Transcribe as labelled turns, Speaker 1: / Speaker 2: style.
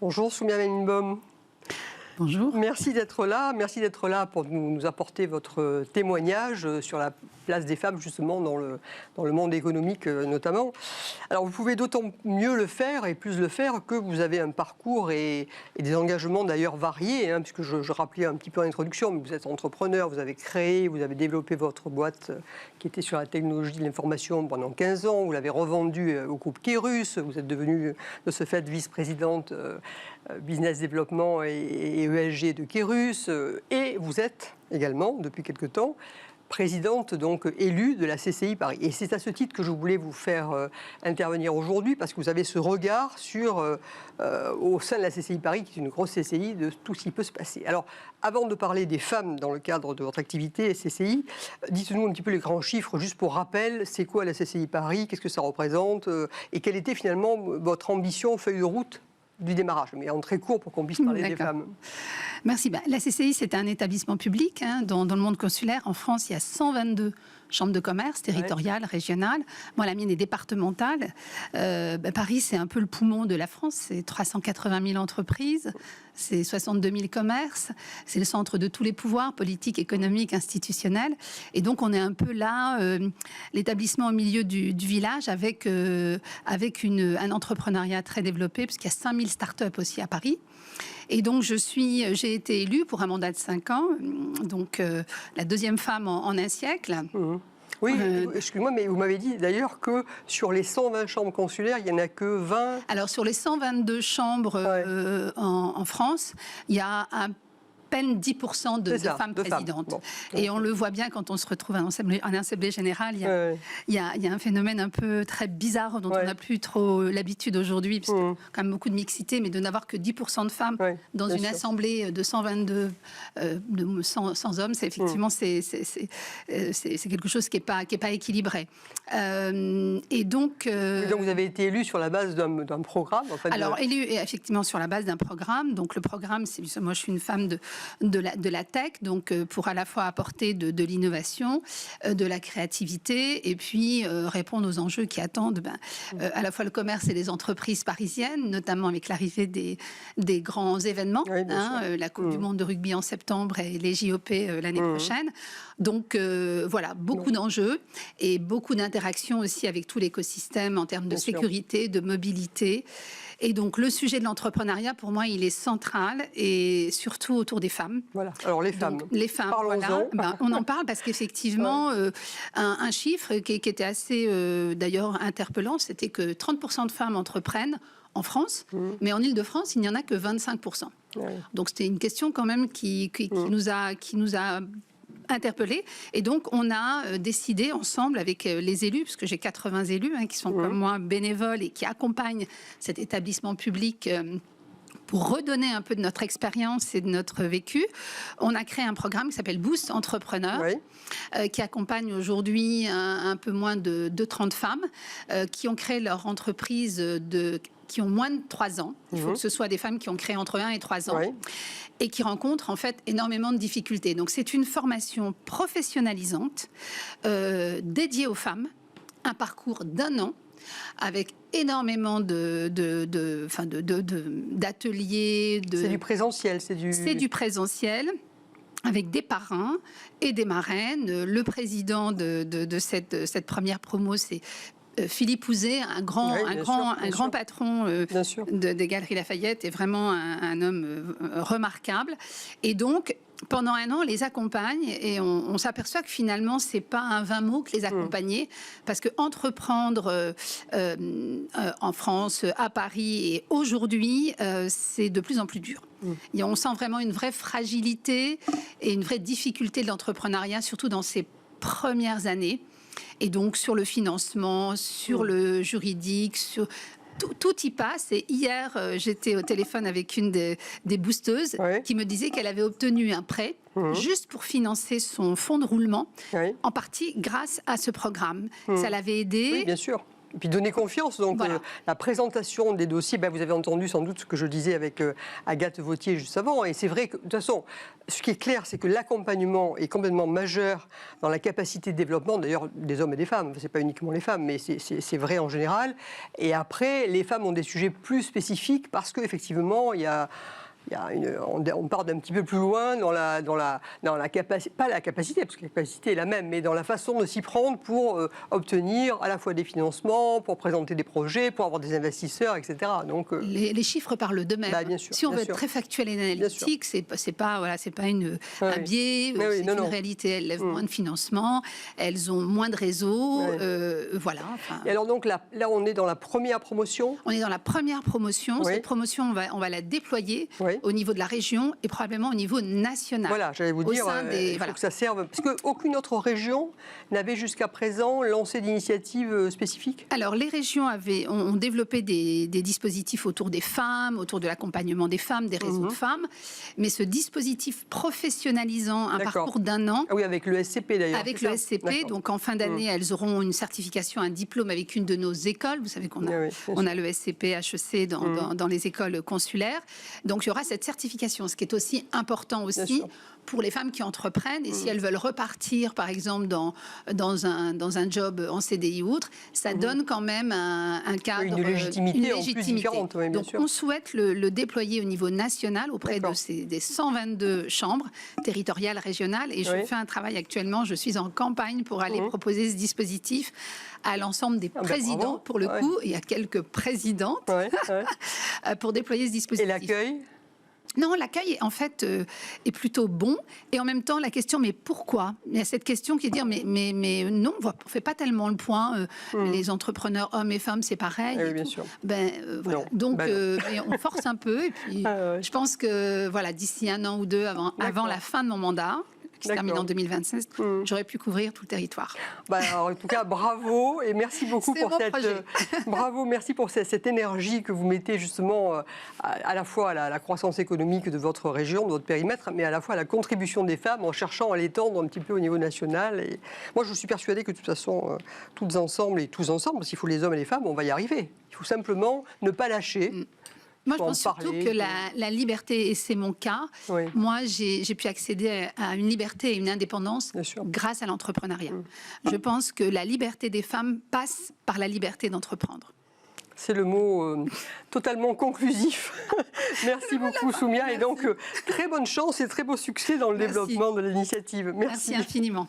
Speaker 1: Bonjour Soumya Benbaum.
Speaker 2: Bonjour.
Speaker 1: Merci d'être là pour nous apporter votre témoignage sur la place des femmes justement dans le monde économique notamment. Alors vous pouvez d'autant mieux le faire et plus le faire que vous avez un parcours et des engagements d'ailleurs variés, puisque je rappelais un petit peu en introduction, mais vous êtes entrepreneur, vous avez créé, vous avez développé votre boîte qui était sur la technologie de l'information pendant 15 ans, vous l'avez revendue au groupe Kérus, vous êtes devenue de ce fait vice-présidente business développement et ESG de Kérus, et vous êtes également, depuis quelque temps, présidente donc élue de la CCI Paris. Et c'est à ce titre que je voulais vous faire intervenir aujourd'hui, parce que vous avez ce regard sur, au sein de la CCI Paris, qui est une grosse CCI, de tout ce qui peut se passer. Alors, avant de parler des femmes dans le cadre de votre activité CCI, dites-nous un petit peu les grands chiffres, juste pour rappel, c'est quoi la CCI Paris, qu'est-ce que ça représente, et quelle était finalement votre ambition, feuille de route du démarrage, mais en très court pour qu'on puisse parler des femmes.
Speaker 2: Merci. La CCI, c'est un établissement public dans le monde consulaire. En France, il y a 122 chambres de commerce territoriales, régionales. Moi, la mienne est départementale. Paris, c'est un peu le poumon de la France. C'est 380 000 entreprises, c'est 62 000 commerces. C'est le centre de tous les pouvoirs politiques, économiques, institutionnels. Et donc, on est un peu là, l'établissement au milieu du village, avec un entrepreneuriat très développé, puisqu'il y a 5000 startups aussi à Paris. Et donc, j'ai été élue pour un mandat de 5 ans, donc la deuxième femme en un siècle.
Speaker 1: Mmh. Oui, excuse-moi, mais vous m'avez dit d'ailleurs que sur les 120 chambres consulaires, il n'y en a que 20...
Speaker 2: Alors, sur les 122 chambres en France, il y a à peine 10% de femmes présidentes. Bon. Et on le voit bien quand on se retrouve en assemblée générale, il y a un phénomène un peu très bizarre dont on n'a plus trop l'habitude aujourd'hui, parce qu'il y a quand même beaucoup de mixité, mais de n'avoir que 10% de femmes dans une assemblée de 122 100 hommes, c'est effectivement c'est quelque chose qui n'est pas équilibré. Et donc,
Speaker 1: vous avez été élue sur la base d'un programme, en fait.
Speaker 2: Alors, élue effectivement sur la base d'un programme. Donc le programme, moi je suis une femme de la tech, donc pour à la fois apporter de l'innovation, de la créativité, et puis répondre aux enjeux qui attendent à la fois le commerce et les entreprises parisiennes, notamment avec l'arrivée des grands événements, la Coupe du Monde de rugby en septembre et les JOP l'année prochaine. Donc voilà, beaucoup d'enjeux et beaucoup d'interactions aussi avec tout l'écosystème en termes de sécurité, de mobilité. Et donc, le sujet de l'entrepreneuriat, pour moi, il est central, et surtout autour des femmes.
Speaker 1: Voilà. Alors, les femmes.
Speaker 2: Donc, les femmes, voilà. On en parle parce qu'effectivement, un chiffre qui était assez, d'ailleurs, interpellant, c'était que 30% de femmes entreprennent en France, mais en Île-de-France, il n'y en a que 25%. Donc, c'était une question quand même qui nous a interpellés. Et donc, on a décidé ensemble avec les élus, parce que j'ai 80 élus qui sont comme moi bénévoles et qui accompagnent cet établissement public pour redonner un peu de notre expérience et de notre vécu. On a créé un programme qui s'appelle Boost Entrepreneur, qui accompagne aujourd'hui un peu moins de 30 femmes qui ont créé leur entreprise qui ont moins de 3 ans. Il faut que ce soit des femmes qui ont créé entre 1 et 3 ans. Et qui rencontrent en fait énormément de difficultés. Donc c'est une formation professionnalisante dédiée aux femmes, un parcours d'1 an avec énormément d'ateliers.
Speaker 1: C'est du présentiel,
Speaker 2: c'est du présentiel. Avec des parrains et des marraines. Le président de cette première promo, c'est Philippe Houzet, un grand patron des Galeries Lafayette, est vraiment un homme remarquable. Et donc, pendant 1 an, on les accompagne et on s'aperçoit que finalement, c'est pas un vain mot que les accompagner, parce que entreprendre en France, à Paris et aujourd'hui, c'est de plus en plus dur. Et on sent vraiment une vraie fragilité et une vraie difficulté de l'entrepreneuriat, surtout dans ces premières années. Et donc, sur le financement, sur le juridique, sur... Tout y passe. Et hier, j'étais au téléphone avec une des boosteuses qui me disait qu'elle avait obtenu un prêt juste pour financer son fonds de roulement, en partie grâce à ce programme. Ça l'avait aidée.
Speaker 1: Oui, bien sûr. Et puis donner confiance. Donc
Speaker 2: Voilà.
Speaker 1: la présentation des dossiers, vous avez entendu sans doute ce que je disais avec Agathe Vauthier juste avant. Et c'est vrai que de toute façon, ce qui est clair, c'est que l'accompagnement est complètement majeur dans la capacité de développement, d'ailleurs des hommes et des femmes. C'est pas uniquement les femmes, mais c'est vrai en général. Et après, les femmes ont des sujets plus spécifiques parce qu'effectivement, on part d'un petit peu plus loin dans la capacité, pas la capacité, parce que la capacité est la même, mais dans la façon de s'y prendre pour obtenir à la fois des financements, pour présenter des projets, pour avoir des investisseurs, etc. Donc,
Speaker 2: les chiffres parlent d'eux-mêmes.
Speaker 1: Bien sûr,
Speaker 2: si on
Speaker 1: bien
Speaker 2: veut
Speaker 1: sûr.
Speaker 2: être très factuel et analytique, c'est pas un biais, c'est une réalité. Elles lèvent moins de financement, elles ont moins de réseaux, voilà. Enfin.
Speaker 1: Et alors donc là, on est dans la première promotion.
Speaker 2: On est dans la première promotion.
Speaker 1: Oui.
Speaker 2: Cette promotion, on va la déployer.
Speaker 1: Oui.
Speaker 2: Au niveau de la région et probablement au niveau national.
Speaker 1: Voilà, j'allais vous dire, il faut que ça serve. Parce qu'aucune autre région n'avait jusqu'à présent lancé d'initiatives spécifiques.
Speaker 2: Alors, les régions ont développé des dispositifs autour des femmes, autour de l'accompagnement des femmes, des réseaux de femmes. Mais ce dispositif professionnalisant, un parcours d'un an.
Speaker 1: Ah oui, avec le SCP d'ailleurs.
Speaker 2: Avec le SCP. Donc, en fin d'année, elles auront une certification, un diplôme avec une de nos écoles. Vous savez qu'on a le SCP, HEC dans les écoles consulaires. Donc, il y aura cette certification, ce qui est aussi important aussi pour les femmes qui entreprennent. Et si elles veulent repartir, par exemple, dans un job en CDI ou autre, ça donne quand même un cadre,
Speaker 1: une légitimité en plus différente. Oui, bien
Speaker 2: Donc,
Speaker 1: sûr.
Speaker 2: on souhaite le déployer au niveau national auprès des 122 chambres territoriales, régionales. Et je fais un travail actuellement. Je suis en campagne pour aller proposer ce dispositif à l'ensemble des présidents,
Speaker 1: bravo.
Speaker 2: Pour le coup, et à quelques présidentes pour déployer ce dispositif.
Speaker 1: Et l'accueil ?
Speaker 2: Non, l'accueil, en fait, est plutôt bon. Et en même temps, la question, mais pourquoi ? Il y a cette question qui est de dire, mais non, on ne fait pas tellement le point. Les entrepreneurs, hommes et femmes, c'est pareil.
Speaker 1: Oui, bien sûr.
Speaker 2: Voilà. Donc, mais on force un peu. Et puis, je pense que d'ici 1 an ou 2, avant la fin de mon mandat, qui se termine en 2026, j'aurais pu couvrir tout le territoire.
Speaker 1: Alors, en tout cas, bravo et merci beaucoup merci pour cette énergie que vous mettez justement à la fois à la croissance économique de votre région, de votre périmètre, mais à la fois à la contribution des femmes en cherchant à l'étendre un petit peu au niveau national. Et moi, je suis persuadée que de toute façon, tous ensemble, parce qu'il faut les hommes et les femmes, on va y arriver. Il faut simplement ne pas lâcher.
Speaker 2: Moi, je pense surtout que la liberté, et c'est mon cas, moi, j'ai pu accéder à une liberté et une indépendance grâce à l'entrepreneuriat. Je pense que la liberté des femmes passe par la liberté d'entreprendre.
Speaker 1: C'est le mot totalement conclusif. Merci beaucoup, Soumia. Et donc, très bonne chance et très beau succès dans le développement de l'initiative.
Speaker 2: Merci infiniment.